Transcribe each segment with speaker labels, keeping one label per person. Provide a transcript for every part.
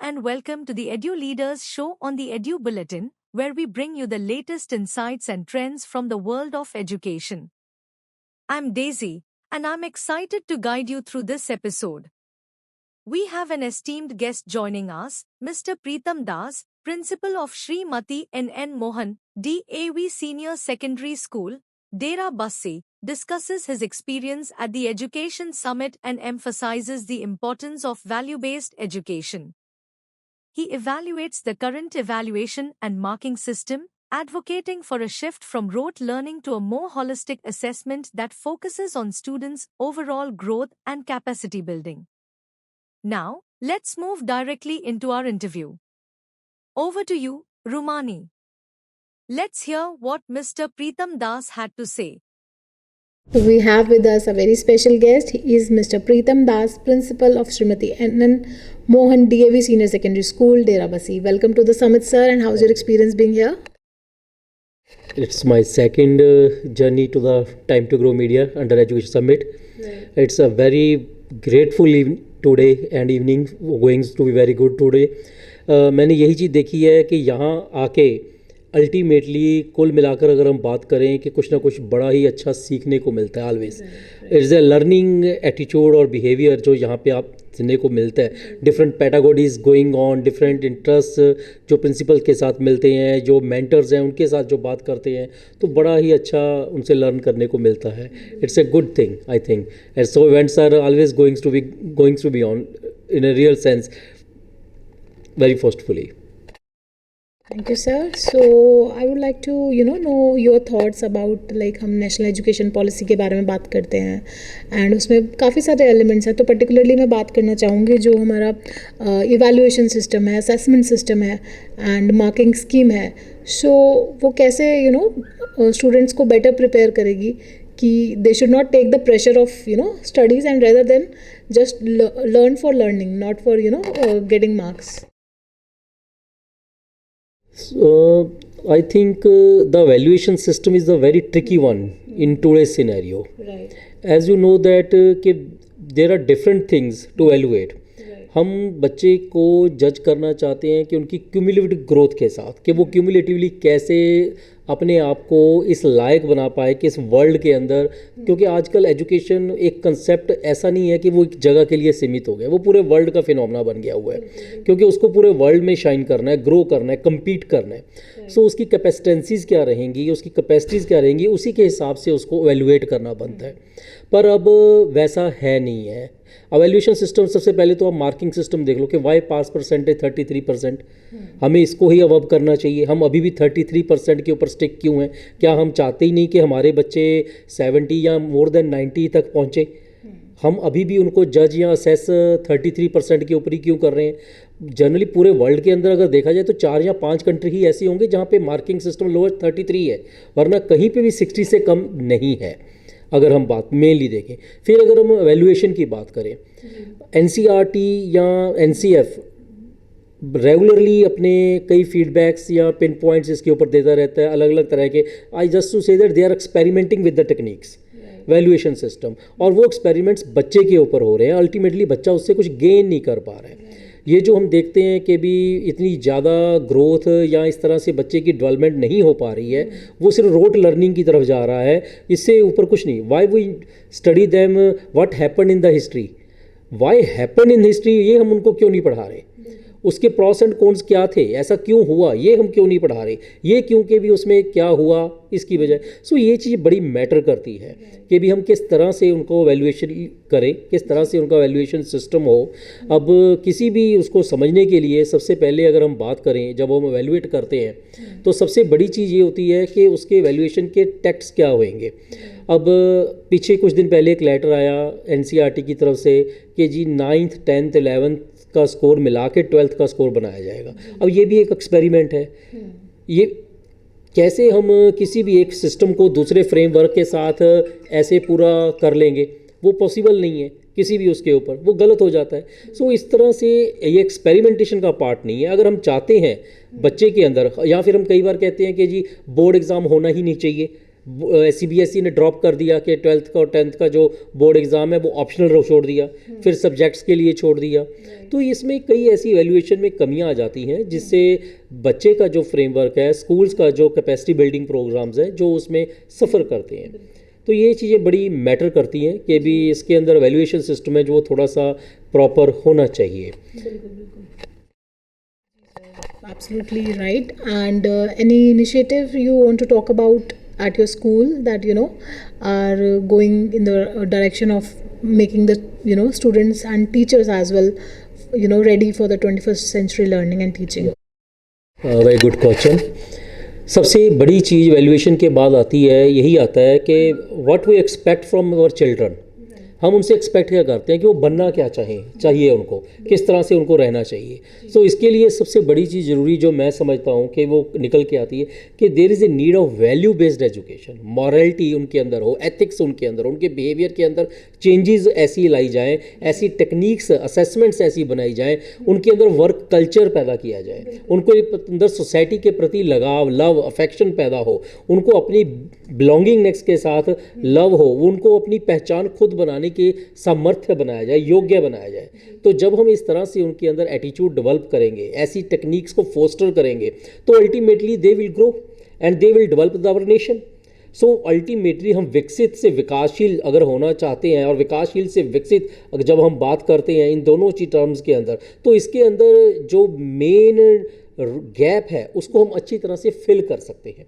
Speaker 1: and welcome to the Edu Leaders Show on the Edu Bulletin, where we bring you the latest insights and trends from the world of education. I'm Daisy, and I'm excited to guide you through this episode. We have an esteemed guest joining us, Mr. Preetham Das, Principal of Srimati N. Mohan, DAV Senior Secondary School, Dera Bassi, discusses his experience at the Education Summit and emphasizes the importance of value-based education. He evaluates the current evaluation and marking system, advocating for a shift from rote learning to a more holistic assessment that focuses on students' overall growth and capacity building. Now, let's move directly into our interview. Over to you, Rumani. Let's hear what Mr. Preetham Das had to say.
Speaker 2: We have with us a very special guest. He is Mr. Preetham Das, Principal of Srimati N. Mohan DAV Senior Secondary School, Dera Bassi. Welcome to the summit, sir, and how's your experience being here?
Speaker 3: It's my second journey to the Time to Grow Media under Education Summit. Right. It's a very grateful evening today and evening going to be very good today. मैंने यही चीज़ देखी है कि यहाँ आके ultimately कुल मिलाकर अगर हम बात करें कि कुछ ना कुछ बड़ा ही अच्छा सीखने को मिलता है always. It's a learning attitude और बिहेवियर जो यहाँ पे आप सीखने को मिलता है. Different pedagogies going on, different interest जो प्रिंसिपल के साथ मिलते हैं, जो मेंटर्स हैं उनके साथ जो बात करते हैं, तो बड़ा ही अच्छा उनसे लर्न करने को मिलता है. It's a good thing I think. And so events are always going to be on in a real sense very forcefully.
Speaker 2: Thank you, sir. So I would like to know your thoughts about हम national education policy के बारे में बात करते हैं and उसमें काफ़ी सारे एलिमेंट्स हैं. तो पर्टिकुलरली मैं बात करना चाहूँगी जो हमारा इवैल्यूएशन सिस्टम है, असेसमेंट सिस्टम है एंड मार्किंग स्कीम है. सो वो कैसे स्टूडेंट्स को बेटर प्रिपेयर करेगी कि they should not take the pressure of studies and rather than just learn for learning, not for getting marks.
Speaker 3: So I think the evaluation system is a very tricky one in today's scenario.
Speaker 2: Right.
Speaker 3: As you know that there are different things to evaluate. हम बच्चे को जज करना चाहते हैं कि उनकी cumulative growth के साथ, कि वो क्यूमुलेटिवली कैसे अपने आप को इस लायक बना पाए कि इस वर्ल्ड के अंदर, क्योंकि आजकल एजुकेशन एक कंसेप्ट ऐसा नहीं है कि वो एक जगह के लिए सीमित हो गया, वो पूरे वर्ल्ड का फिनोमेना बन गया हुआ है. क्योंकि उसको पूरे वर्ल्ड में शाइन करना है, ग्रो करना है, कम्पीट करना है. सो उसकी कैपेसिटेंसीज़ क्या रहेंगी, उसकी कैपेसिटीज़ क्या रहेंगी, उसी के हिसाब से उसको एवेल्युएट करना बनता है. पर अब वैसा है नहीं है. एवेल्यूएशन सिस्टम, सबसे पहले तो आप मार्किंग सिस्टम देख लो कि वाई पास परसेंटेज 33%, हमें इसको ही अबव करना चाहिए. हम अभी भी 33% के ऊपर स्टिक क्यों हैं? क्या हम चाहते ही नहीं कि हमारे बच्चे 70 या मोर देन 90 तक पहुँचे? हम अभी भी उनको जज या असेस 33% के ऊपर ही क्यों कर रहे हैं? जनरली पूरे वर्ल्ड के अंदर अगर देखा जाए तो 4 या 5 कंट्री ही ऐसी होंगे जहाँ पे मार्किंग सिस्टम लोअर 33 है, वरना कहीं पे भी 60 से कम नहीं है अगर हम बात मेनली देखें. फिर अगर हम एवेल्युएशन की बात करें, एनसीईआरटी या एनसीएफ रेगुलरली अपने कई फीडबैक्स या पिन पॉइंट्स इसके ऊपर देता रहता है, अलग अलग तरह के. I just to say that they are experimenting with the techniques valuation system, और वो एक्सपेरिमेंट्स बच्चे के ऊपर हो रहे हैं. अल्टीमेटली बच्चा उससे कुछ गेन नहीं कर पा रहा है. ये जो हम देखते हैं कि भी इतनी ज़्यादा ग्रोथ या इस तरह से बच्चे की डेवलपमेंट नहीं हो पा रही है, वो सिर्फ रोट लर्निंग की तरफ जा रहा है, इससे ऊपर कुछ नहीं. Why we study them what happened in the history, why happened in history, ये हम उनको क्यों नहीं पढ़ा रहे? उसके प्रॉस एंड कॉन्स क्या थे, ऐसा क्यों हुआ, ये हम क्यों नहीं पढ़ा रहे? ये क्योंकि भी उसमें क्या हुआ इसकी वजह. सो ये चीज़ बड़ी मैटर करती है कि भी हम किस तरह से उनको वैल्यूएशन करें, किस तरह से उनका वैल्यूएशन सिस्टम हो. अब किसी भी उसको समझने के लिए सबसे पहले अगर हम बात करें, जब हम वैल्यूएट करते हैं तो सबसे बड़ी चीज़ ये होती है कि उसके वैल्यूएशन के टेक्स्ट क्या होंगे. अब पीछे कुछ दिन पहले एक लेटर आया एनसीईआरटी की तरफ से कि जी 9th 10th 11th का स्कोर मिला के 12th का स्कोर बनाया जाएगा. अब ये भी एक एक्सपेरिमेंट है. ये कैसे हम किसी भी एक सिस्टम को दूसरे फ्रेमवर्क के साथ ऐसे पूरा कर लेंगे, वो पॉसिबल नहीं है किसी भी उसके ऊपर, वो गलत हो जाता है. सो इस तरह से ये एक्सपेरिमेंटेशन का पार्ट नहीं है. अगर हम चाहते हैं बच्चे के अंदर, या फिर हम कई बार कहते हैं कि जी बोर्ड एग्ज़ाम होना ही नहीं चाहिए, CBSE ने ड्रॉप कर दिया कि 12th का और 10th का जो बोर्ड एग्ज़ाम है वो ऑप्शनल छोड़ दिया, फिर सब्जेक्ट्स के लिए छोड़ दिया। तो इसमें कई ऐसी एवेल्यूएशन में कमियां आ जाती हैं जिससे बच्चे का जो फ्रेमवर्क है, स्कूल्स का जो कैपेसिटी बिल्डिंग प्रोग्राम्स हैं, जो उसमें सफ़र करते हैं। तो ये चीज़ें बड़ी मैटर करती हैं कि भी इसके अंदर वैल्यूएशन सिस्टम है जो थोड़ा सा प्रॉपर होना चाहिए।
Speaker 2: Absolutely right. And any initiative you want to talk about at your school that are going in the direction of making the students and teachers as well ready for the 21st century learning and teaching?
Speaker 3: Very good question. सबसे बड़ी चीज़ valuation के बाद आती है, यही आता है कि what we expect from our children. हम उनसे एक्सपेक्ट क्या करते हैं कि वो बनना क्या चाहिए उनको, किस तरह से उनको रहना चाहिए। सो इसके लिए सबसे बड़ी चीज़ ज़रूरी जो मैं समझता हूँ कि वो निकल के आती है कि there is a need of value based education. Morality उनके अंदर हो, एथिक्स उनके अंदर, उनके बिहेवियर के अंदर चेंजेस ऐसी लाई जाएँ, ऐसी टेक्निक्स असेसमेंट्स ऐसी बनाई जाएँ, उनके अंदर वर्क कल्चर पैदा किया जाए, उनको अंदर सोसाइटी के प्रति लगाव, लव, अफेक्शन पैदा हो, उनको अपनी बिलोंगिंगनेस के साथ लव हो, उनको अपनी पहचान खुद बनाने के सामर्थ्य बनाया जाए, योग्य बनाया जाए। तो जब हम इस तरह से उनके अंदर एटीट्यूड डेवलप करेंगे, ऐसी टेक्निक्स को फोस्टर करेंगे, तो ultimately they will grow and they will develop our nation. So ultimately हम विकसित से विकासशील अगर होना चाहते हैं, और विकासशील से विकसित अगर जब हम बात करते हैं इन दोनों ची टर्म्स के अंदर, तो इसके अंदर जो मेन गैप है उसको हम अच्छी तरह से फिल कर सकते हैं।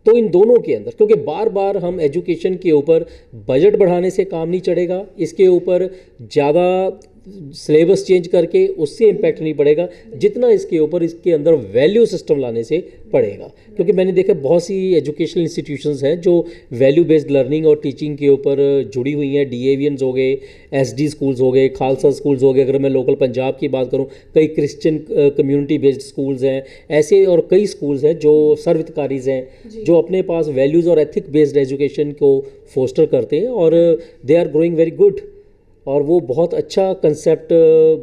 Speaker 3: तो इन दोनों के अंदर, क्योंकि बार बार हम एजुकेशन के ऊपर बजट बढ़ाने से काम नहीं चढ़ेगा, इसके ऊपर ज़्यादा सिलेबस चेंज करके उससे इम्पैक्ट नहीं पड़ेगा, जितना इसके ऊपर इसके अंदर वैल्यू सिस्टम लाने से पड़ेगा। क्योंकि मैंने देखा बहुत सी एजुकेशनल इंस्टीट्यूशंस हैं जो वैल्यू बेस्ड लर्निंग और टीचिंग के ऊपर जुड़ी हुई हैं। DAVians हो गए, SD स्कूल्स हो गए, खालसा स्कूल्स हो गए, अगर मैं लोकल पंजाब की बात करूं, कई क्रिश्चियन कम्युनिटी बेस्ड स्कूल्स हैं ऐसे, और कई स्कूल्स हैं जो सर्वहितकारीज हैं जो अपने पास वैल्यूज़ और एथिक बेस्ड एजुकेशन को फोस्टर करते हैं, और they are growing very good, और वो बहुत अच्छा कंसेप्ट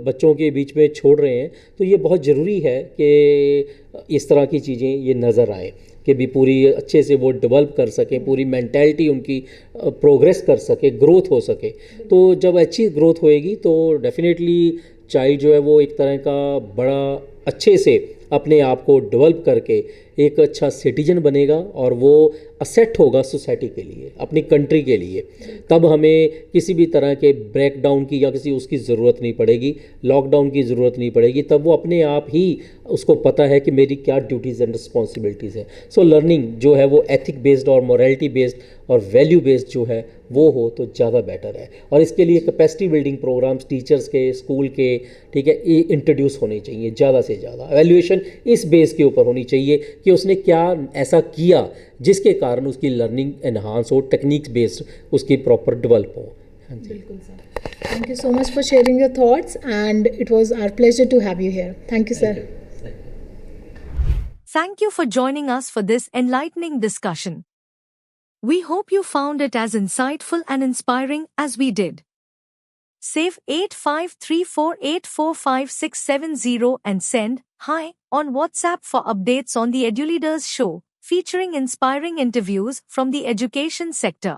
Speaker 3: बच्चों के बीच में छोड़ रहे हैं। तो ये बहुत ज़रूरी है कि इस तरह की चीज़ें ये नज़र आए कि भी पूरी अच्छे से वो डेवलप कर सकें, पूरी मेंटालिटी उनकी प्रोग्रेस कर सके, ग्रोथ हो सके। तो जब अच्छी ग्रोथ होएगी तो डेफिनेटली चाइल्ड जो है वो एक तरह का बड़ा अच्छे से अपने आप को डेवलप करके एक अच्छा सिटीजन बनेगा, और वो असेट होगा सोसाइटी के लिए, अपनी कंट्री के लिए। तब हमें किसी भी तरह के ब्रेकडाउन की या किसी उसकी ज़रूरत नहीं पड़ेगी, लॉकडाउन की ज़रूरत नहीं पड़ेगी। तब वो अपने आप ही उसको पता है कि मेरी क्या ड्यूटीज़ एंड रिस्पॉन्सिबिलिटीज़ हैं। सो लर्निंग जो है वो एथिक बेस्ड और मोरालिटी बेस्ड और वैल्यू बेस्ड जो है वो हो तो ज़्यादा बेटर है। और इसके लिए कैपेसिटी बिल्डिंग प्रोग्राम्स टीचर्स के, स्कूल के, ठीक है, इंट्रोड्यूस होने चाहिए ज़्यादा से ज़्यादा। एवेल्यूएशन इस बेस के ऊपर होनी चाहिए कि उसने क्या ऐसा किया जिसके कारण उसकी लर्निंग एनहांस हो, टेक्निक्स बेस्ड उसकी प्रॉपर डेवलप हो।
Speaker 2: बिल्कुल sir, thank you so much for sharing your thoughts and it was our pleasure to have you here. Thank you sir.
Speaker 1: Thank you for joining us for this enlightening discussion. We hope you found it as insightful and inspiring as we did. Save 8534845670 and send "Hi" on WhatsApp for updates on the EduLeaders show, featuring inspiring interviews from the education sector.